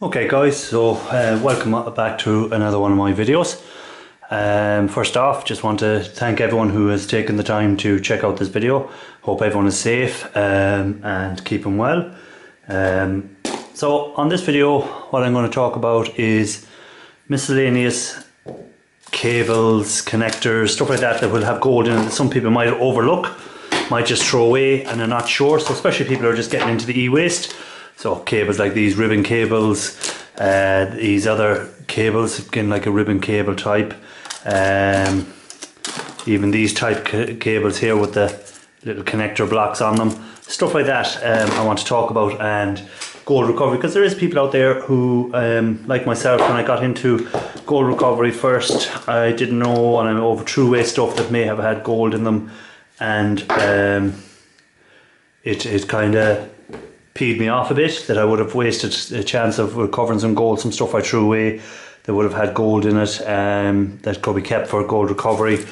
Okay guys, so welcome back to another one of my videos. First off, just want to thank everyone who has taken the time to check out this video. Hope everyone is safe and keeping well. So on this video, what I'm going to talk about is miscellaneous cables, connectors, stuff like that will have gold in it that some people might overlook, might just throw away and they're not sure. So especially people who are just getting into the e-waste. So cables like these ribbon cables, these other cables, again like a ribbon cable type, even these type cables here with the little connector blocks on them, stuff like that I want to talk about, and gold recovery, because there is people out there who, like myself, when I got into gold recovery first, I didn't know, and I overthrew away stuff that may have had gold in them, and it kind of peed me off a bit that I would have wasted a chance of recovering some gold. Some stuff I threw away that would have had gold in it that could be kept for gold recovery.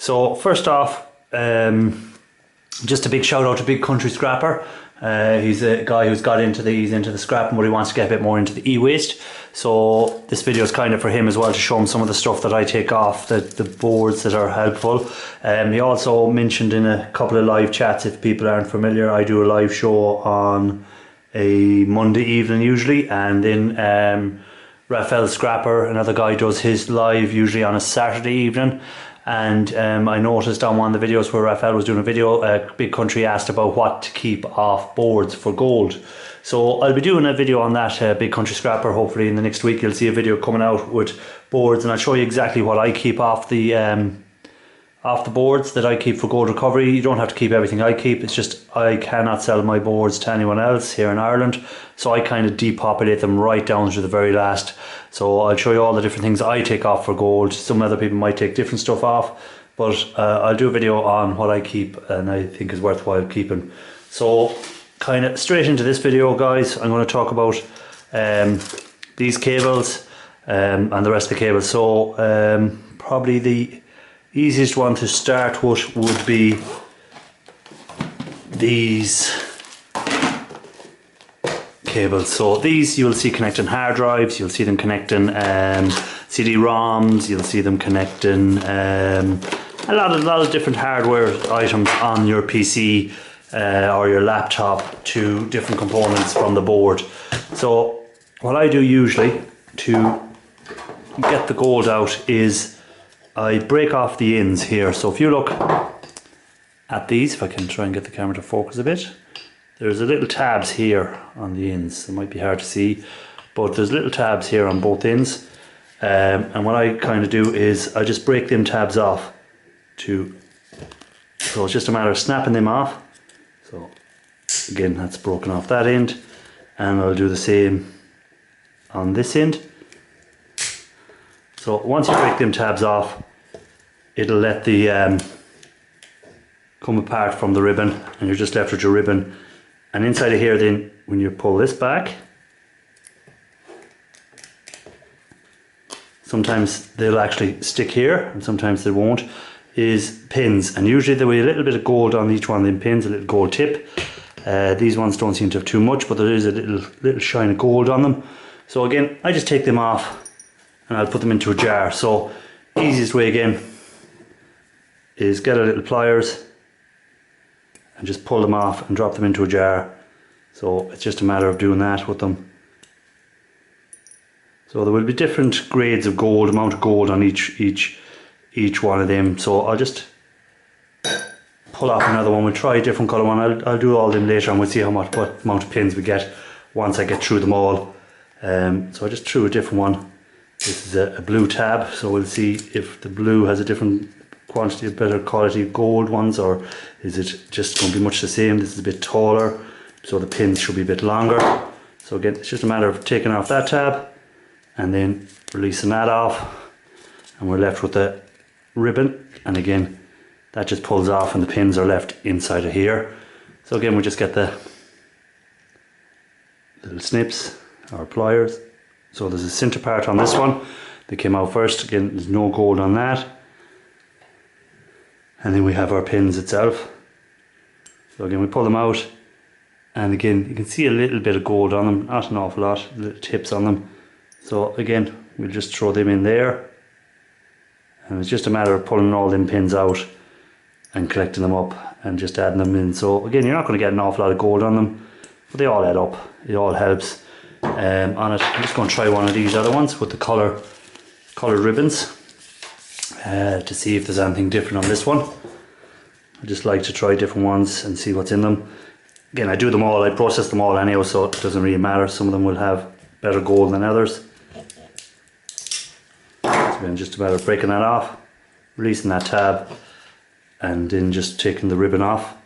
So first off, just a big shout out to Big Country Scrapper. He's a guy who's got into the scrapping, but he wants to get a bit more into the e-waste. So this video is kind of for him as well, to show him some of the stuff that I take off, the boards that are helpful. He also mentioned in a couple of live chats, if people aren't familiar, I do a live show on a Monday evening usually, and then Raphael Scrapper, another guy, does his live usually on a Saturday evening. And I noticed on one of the videos where Raphael was doing a video, Big Country asked about what to keep off boards for gold. So I'll be doing a video on that, Big Country Scrapper. Hopefully in the next week you'll see a video coming out with boards, and I'll show you exactly what I keep off the boards that I keep for gold recovery. You don't have to keep everything I keep, it's just I cannot sell my boards to anyone else here in Ireland, so I kind of depopulate them right down to the very last. So I'll show you all the different things I take off for gold. Some other people might take different stuff off, but I'll do a video on what I keep and I think is worthwhile keeping. So kind of straight into this video guys, I'm going to talk about these cables and the rest of the cables. So probably the easiest one to start with would be these cables. So these you will see connecting hard drives, you'll see them connecting CD-ROMs, you'll see them connecting a lot of different hardware items on your PC or your laptop to different components from the board. So what I do usually to get the gold out is I break off the ends here. So if you look at these, if I can try and get the camera to focus a bit, there's a little tabs here on the ends. It might be hard to see, but there's little tabs here on both ends. And what I kind of do is I just break them tabs off so it's just a matter of snapping them off. So again, that's broken off that end, and I'll do the same on this end. So once you break them tabs off, it'll let the come apart from the ribbon, and you're just left with your ribbon. And inside of here then, when you pull this back, sometimes they'll actually stick here and sometimes they won't, is pins. And usually there will be a little bit of gold on each one of them pins, a little gold tip. These ones don't seem to have too much, but there is a little shine of gold on them. So again, I just take them off and I'll put them into a jar. So easiest way again is get a little pliers and just pull them off and drop them into a jar. So it's just a matter of doing that with them. So there will be different grades of gold, amount of gold on each one of them. So I'll just pull off another one. We'll try a different colour one. I'll do all of them later and we'll see what amount of pins we get once I get through them all. So I just threw a different one. This is a blue tab, so we'll see if the blue has a different quantity of better quality gold ones, or is it just going to be much the same. This is a bit taller, so the pins should be a bit longer. So again, it's just a matter of taking off that tab and then releasing that off, and we're left with the ribbon. And again, that just pulls off and the pins are left inside of here. So again, we just get the little snips or pliers. So there's a center part on this one that came out first. Again, there's no gold on that. And then we have our pins itself. So again, we pull them out And again, you can see a little bit of gold on them, not an awful lot, little tips on them. So again, we'll just throw them in there. And it's just a matter of pulling all them pins out and collecting them up and just adding them in. So again, you're not going to get an awful lot of gold on them, but they all add up. It all helps on it. I'm just going to try one of these other ones with the coloured ribbons to see if there's anything different on this one. I just like to try different ones and see what's in them. Again, I do them all, I process them all anyhow, so it doesn't really matter. Some of them will have better gold than others. So again, just a matter of breaking that off, releasing that tab, and then just taking the ribbon off.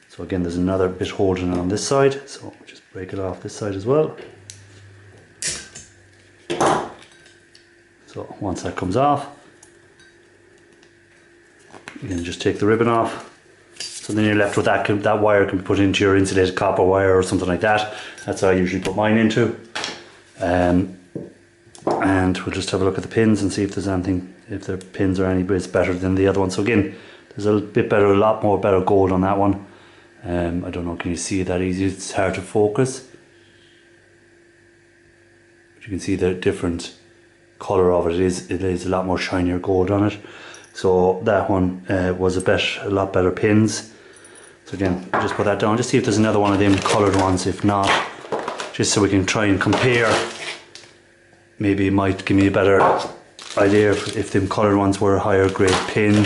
So again, there's another bit holding it on this side, so just break it off this side as well. So once that comes off, you can just take the ribbon off. So then you're left with that wire can be put into your insulated copper wire or something like that. That's how I usually put mine into. And we'll just have a look at the pins and see if there's anything, if the pins are any bit better than the other one. So again, there's a bit better, a lot more better gold on that one. I don't know, can you see it that easy? It's hard to focus. But you can see the different colour of it. It is a lot more shinier gold on it. So that one was a lot better pins. So again, just put that down, just see if there's another one of them coloured ones. If not, just so we can try and compare. Maybe it might give me a better idea if them coloured ones were a higher grade pin.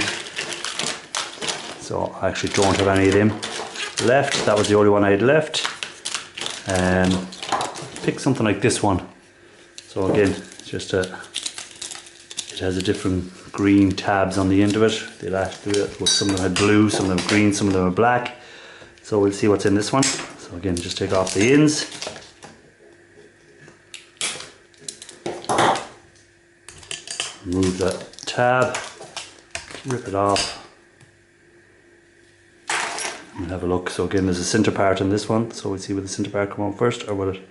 So I actually don't have any of them left. That was the only one I had left. Pick something like this one. So again, it's just it has a different green tabs on the end of it. Some of them had blue, some of them green, some of them are black. So we'll see what's in this one. So again, just take off the ends. Remove that tab, rip it off. We'll have a look. So again, there's a centre part in this one. So we'll see will the centre part come out first, or will it?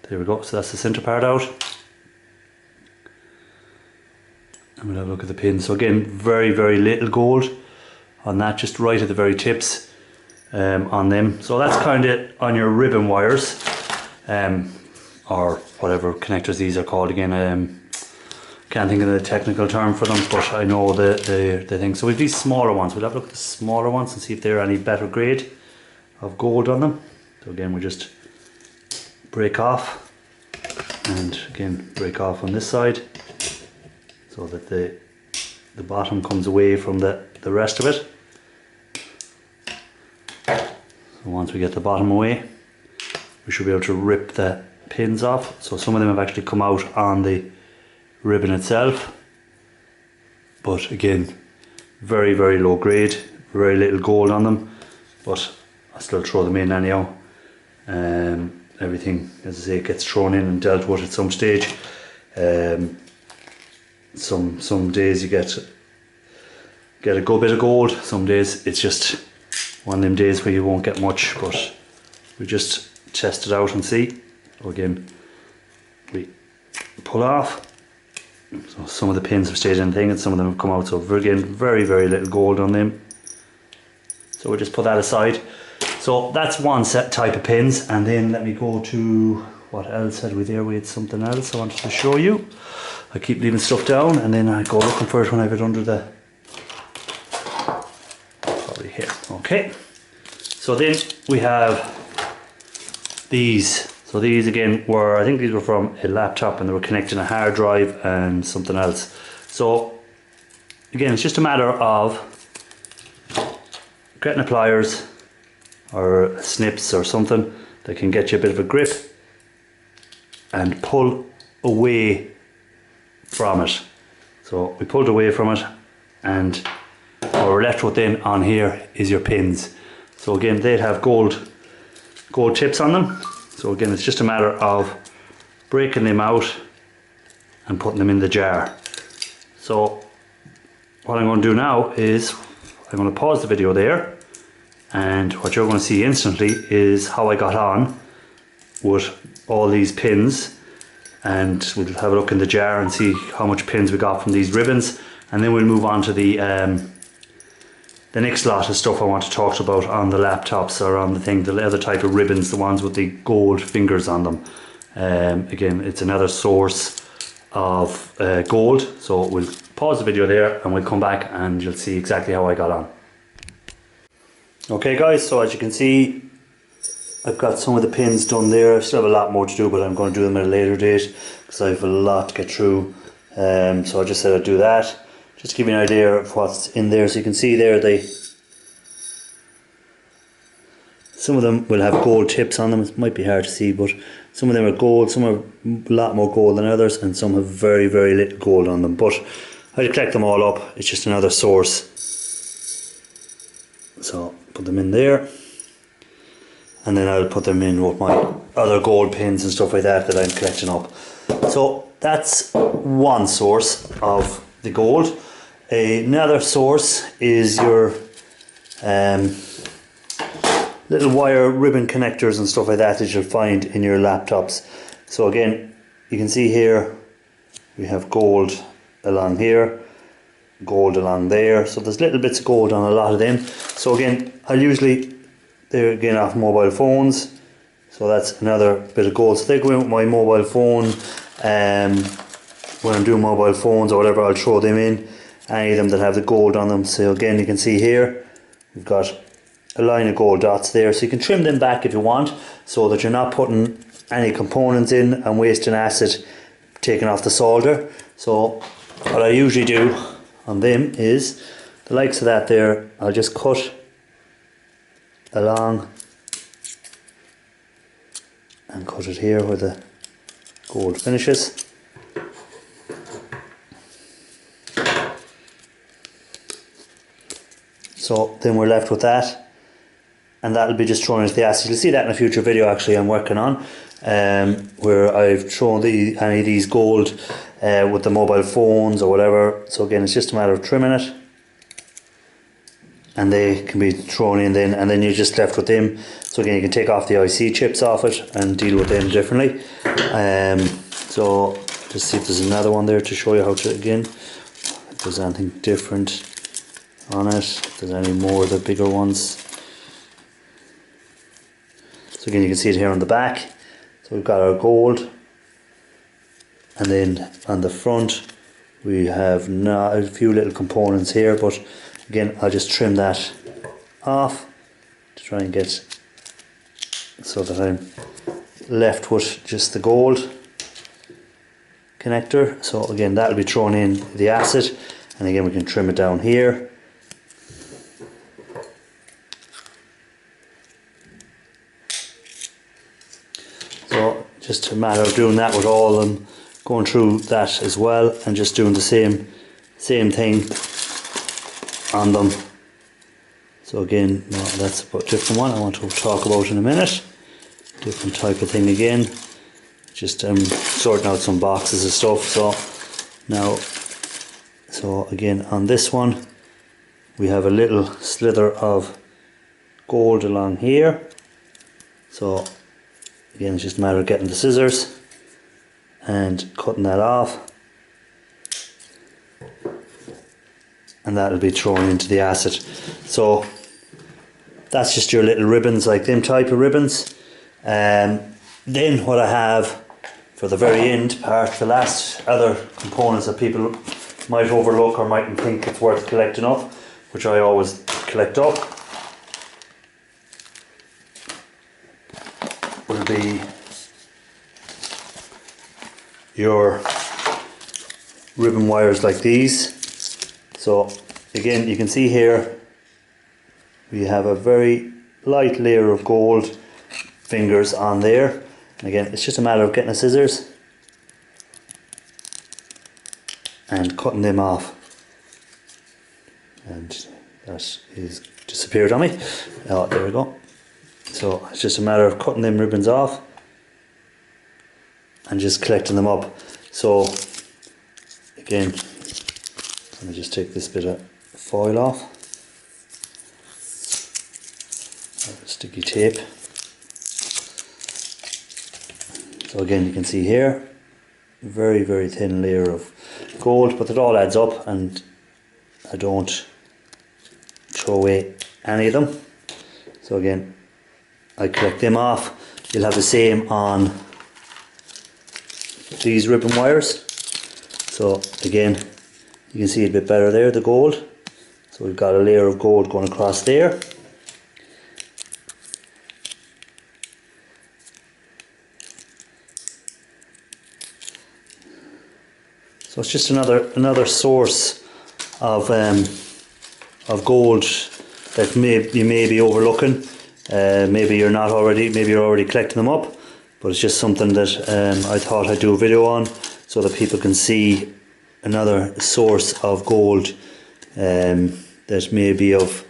There we go. So that's the centre part out. And we'll have a look at the pin. So again, very, very little gold on that, just right at the very tips on them. So that's kind of on your ribbon wires, or whatever connectors these are called again. Can't think of the technical term for them, but I know the thing. So we've these smaller ones. We'll have a look at the smaller ones and see if they're any better grade of gold on them. So again, we just break off, and again break off on this side, so that the bottom comes away from the rest of it. So once we get the bottom away, we should be able to rip the pins off. So some of them have actually come out on the ribbon itself, but again, very, very low grade, very little gold on them, but I still throw them in anyhow. Everything, as I say, gets thrown in and dealt with at some stage. Some days you get a good bit of gold, some days it's just one of them days where you won't get much, but we just test it out and see. So again, we pull off. So some of the pins have stayed in the thing and some of them have come out, so again, very, very little gold on them. So we'll just put that aside. So that's one set type of pins, and then let me go to what else had we there. We had something else I wanted to show you. I keep leaving stuff down and then I go looking for it when I have it under the, probably here. Okay, so then we have these. So these again were, I think these were from a laptop, and they were connecting a hard drive and something else. So again, it's just a matter of getting a pliers or snips or something that can get you a bit of a grip and pull away from it. So we pulled away from it, and what we're left with then on here is your pins. So again, they'd have gold tips on them. So again, it's just a matter of breaking them out and putting them in the jar. So what I'm going to do now is I'm going to pause the video there, and what you're going to see instantly is how I got on with all these pins, and we'll have a look in the jar and see how much pins we got from these ribbons, and then we'll move on to the the next lot of stuff I want to talk about on the laptops or on the other type of ribbons, the ones with the gold fingers on them. Again, it's another source of gold. So we'll pause the video there and we'll come back and you'll see exactly how I got on. Okay guys, so as you can see, I've got some of the pins done there. I still have a lot more to do, but I'm going to do them at a later date because I have a lot to get through. So I just said I'd do that. Just to give you an idea of what's in there. So you can see there, some of them will have gold tips on them. It might be hard to see, but some of them are gold, some are a lot more gold than others, and some have very, very little gold on them. But I'll collect them all up. It's just another source. So put them in there. And then I'll put them in with my other gold pins and stuff like that I'm collecting up. So that's one source of the gold. Another source is your little wire ribbon connectors and stuff like that you'll find in your laptops. So again, you can see here we have gold along here, gold along there. So there's little bits of gold on a lot of them. So again, I'll usually, they're again off mobile phones, so that's another bit of gold. So they go in with my mobile phone. When I'm doing mobile phones or whatever, I'll throw them in, any of them that have the gold on them. So again, you can see here we've got a line of gold dots there, so you can trim them back if you want, so that you're not putting any components in and wasting acid taking off the solder. So what I usually do on them is the likes of that there, I'll just cut along and cut it here where the gold finishes. So then we're left with that, and that'll be just thrown into the acid. You'll see that in a future video actually I'm working on, where I've thrown any of these gold with the mobile phones or whatever. So again, it's just a matter of trimming it, and they can be thrown in then, and then you're just left with them. So again, you can take off the IC chips off it and deal with them differently. So just see if there's another one there to show you how to, again, if there's anything different on it, if there's any more of the bigger ones. So again, you can see it here on the back. So we've got our gold, and then on the front we have a few little components here, but again, I'll just trim that off to try and get so that I'm left with just the gold connector. So again, that'll be thrown in the acid, and again we can trim it down here. So just a matter of doing that with all of them, going through that as well, and just doing the same thing on them. So again, no, that's a different one I want to talk about in a minute. Different type of thing again. Just sorting out some boxes of stuff. So now, so again on this one we have a little slither of gold along here. So again, it's just a matter of getting the scissors and cutting that off, and that'll be thrown into the acid. So that's just your little ribbons, like them type of ribbons. Then what I have for the very end part, the last other components that people might overlook or mightn't think it's worth collecting up, which I always collect up, will be your ribbon wires like these. So again, you can see here we have a very light layer of gold fingers on there, and again, it's just a matter of getting the scissors and cutting them off, and that is disappeared on me. Oh, there we go. So it's just a matter of cutting them ribbons off and just collecting them up. So again, let me just take this bit of foil off, sticky tape. So again, you can see here, very, very thin layer of gold, but it all adds up, and I don't throw away any of them. So again, I collect them off. You'll have the same on these ribbon wires. So again, you can see it a bit better there, the gold. So we've got a layer of gold going across there. So it's just another source of gold that you may be overlooking. Maybe you're already collecting them up, but it's just something that I thought I'd do a video on so that people can see another source of gold that may be of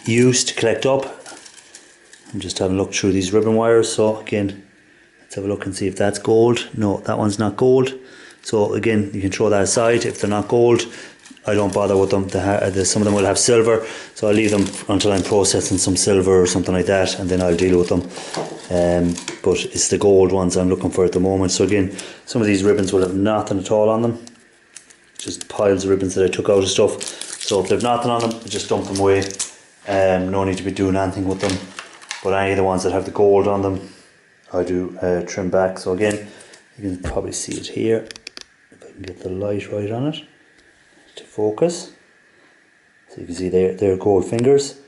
use to collect up. I'm just having a look through these ribbon wires. So again, let's have a look and see if that's gold. No, that one's not gold. So again, you can throw that aside. If they're not gold, I don't bother with them. Some of them will have silver, so I'll leave them until I'm processing some silver or something like that, and then I'll deal with them. But it's the gold ones I'm looking for at the moment. So again, some of these ribbons will have nothing at all on them. Just piles of ribbons that I took out of stuff. So if they've nothing on them, I just dump them away. No need to be doing anything with them. But any of the ones that have the gold on them, I do trim back. So again, you can probably see it here. If I can get the light right on it to focus. So you can see they're gold fingers.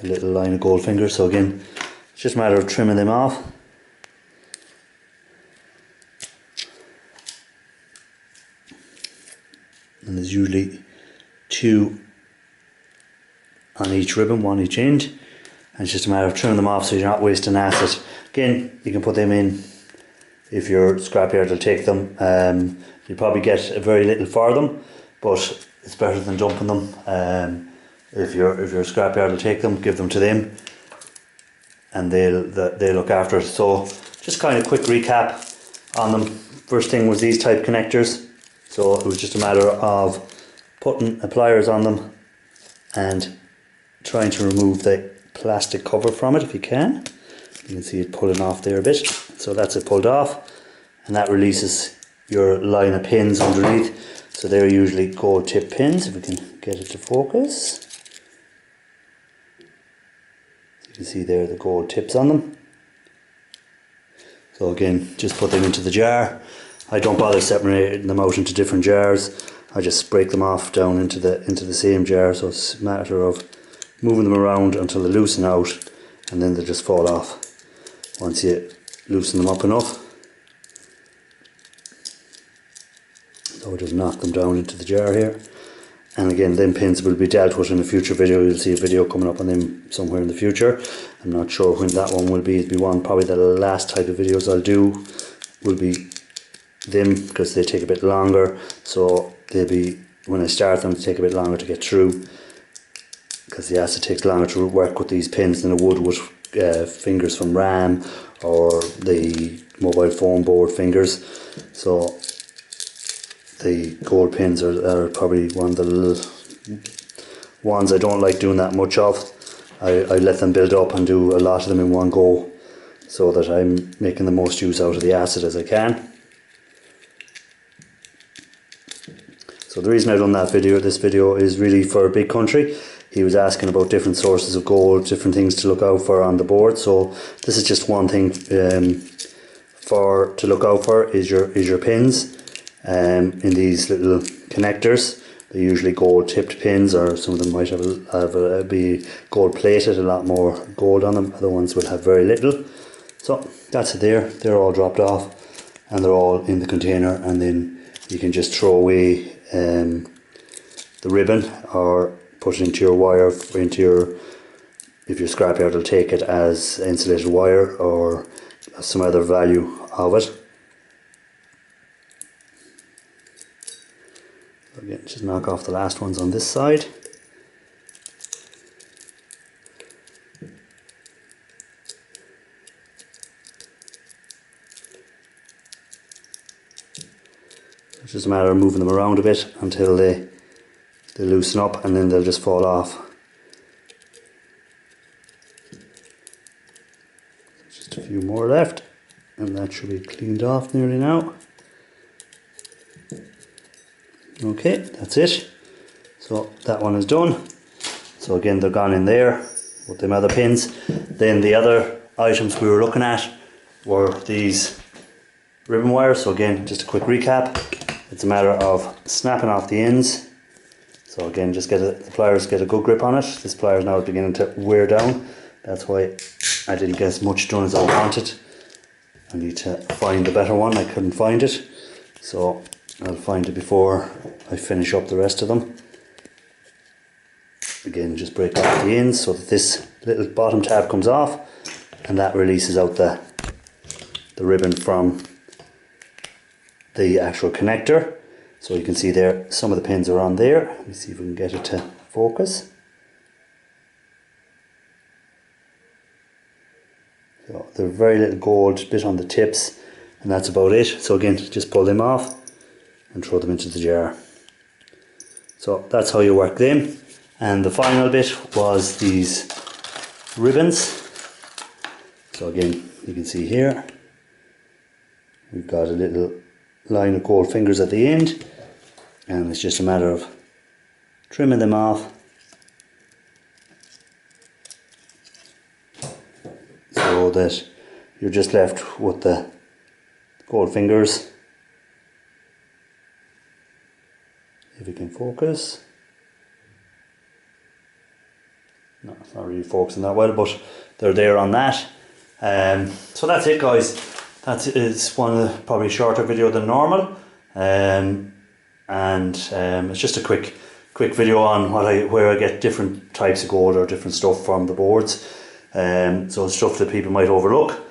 A little line of gold fingers. So again, it's just a matter of trimming them off. And there's usually 2 on each ribbon, 1 each end. And it's just a matter of trimming them off so you're not wasting acid. Again, you can put them in if your scrapyard will take them. You'll probably get very little for them, but it's better than dumping them. If your scrapyard will take them, give them to them, and they'll look after it. So just kind of quick recap on them. First thing was these type connectors. So it was just a matter of putting pliers on them and trying to remove the plastic cover from it if you can. You can see it pulling off there a bit. So that's it pulled off, and that releases your line of pins underneath. So they're usually gold tip pins, if we can get it to focus. You can see there the gold tips on them. So again, just put them into the jar. I don't bother separating them out into different jars. I just break them off down into the same jar. So it's a matter of moving them around until they loosen out, and then they just fall off once you loosen them up enough. So just knock them down into the jar here. And again, them pins will be dealt with in a future video. You'll see a video coming up on them somewhere in the future. I'm not sure when that one will be. It'll be one, probably the last type of videos I'll do will be them, because they take a bit longer. So they'll be, when I start them, they take a bit longer to get through, because the acid takes longer to work with these pins than it would with fingers from RAM or the mobile phone board fingers. So the gold pins are probably one of the ones I don't like doing that much of. I let them build up and do a lot of them in one go, so that I'm making the most use out of the acid as I can. So the reason I've done this video is really for a big country. He was asking about different sources of gold, different things to look out for on the board. So this is just one thing to look out for is your pins in these little connectors. They're usually gold tipped pins, or some of them might be gold plated, a lot more gold on them. Other ones will have very little. So that's it there. They're all dropped off and they're all in the container, and then you can just throw away the ribbon or put it into your wire, if your scrapyard will take it as insulated wire or some other value of it. Again, just knock off the last ones on this side. It's just a matter of moving them around a bit until they loosen up, and then they'll just fall off. Just a few more left, and that should be cleaned off nearly now. Okay, that's it. So that one is done. So again, they're gone in there with them other pins. Then the other items we were looking at were these ribbon wires. So again, just a quick recap. It's a matter of snapping off the ends. So again, just the pliers get a good grip on it. This plier is now beginning to wear down. That's why I didn't get as much done as I wanted. I need to find a better one. I couldn't find it. So I'll find it before I finish up the rest of them. Again, just break off the ends so that this little bottom tab comes off, and that releases out the ribbon from the actual connector. So you can see there, some of the pins are on there. Let me see if we can get it to focus. So they're very little gold bit on the tips, and that's about it. So again, just pull them off and throw them into the jar. So that's how you work them. And the final bit was these ribbons. So again, you can see here, we've got a little line of gold fingers at the end, and it's just a matter of trimming them off so that you're just left with the gold fingers. If you can focus. No, it's not really focusing that well, but they're there on that. So that's it, guys. It's one of the probably shorter video than normal, and it's just a quick video on where I get different types of gold or different stuff from the boards. So it's stuff that people might overlook.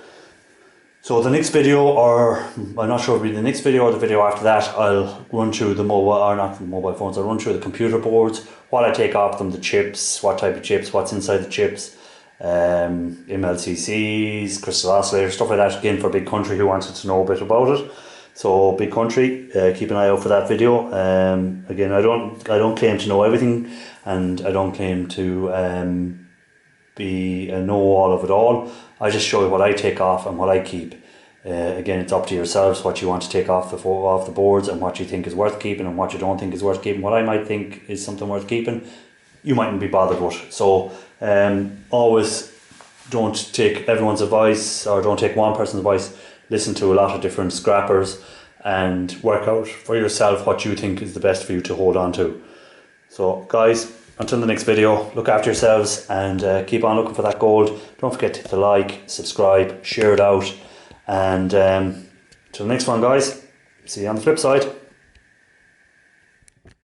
So the next video, or I'm not sure if it'll be the next video or the video after that, I'll run through the mobile phones. I'll run through the computer boards, what I take off them, the chips, what type of chips, what's inside the chips, MLCCs, crystal oscillators, stuff like that. Again, for Big Country who wanted to know a bit about it. So Big Country, keep an eye out for that video. Again, I don't claim to know everything, and I don't claim to know all of it all. I just show you what I take off and what I keep. Again, it's up to yourselves what you want to take off the boards, and what you think is worth keeping and what you don't think is worth keeping. What I might think is something worth keeping, you mightn't be bothered with. So always don't take everyone's advice, or don't take one person's advice. Listen to a lot of different scrappers and work out for yourself what you think is the best for you to hold on to. So guys, until the next video, look after yourselves and keep on looking for that gold. Don't forget to like, subscribe, share it out, and till the next one, guys. See you on the flip side.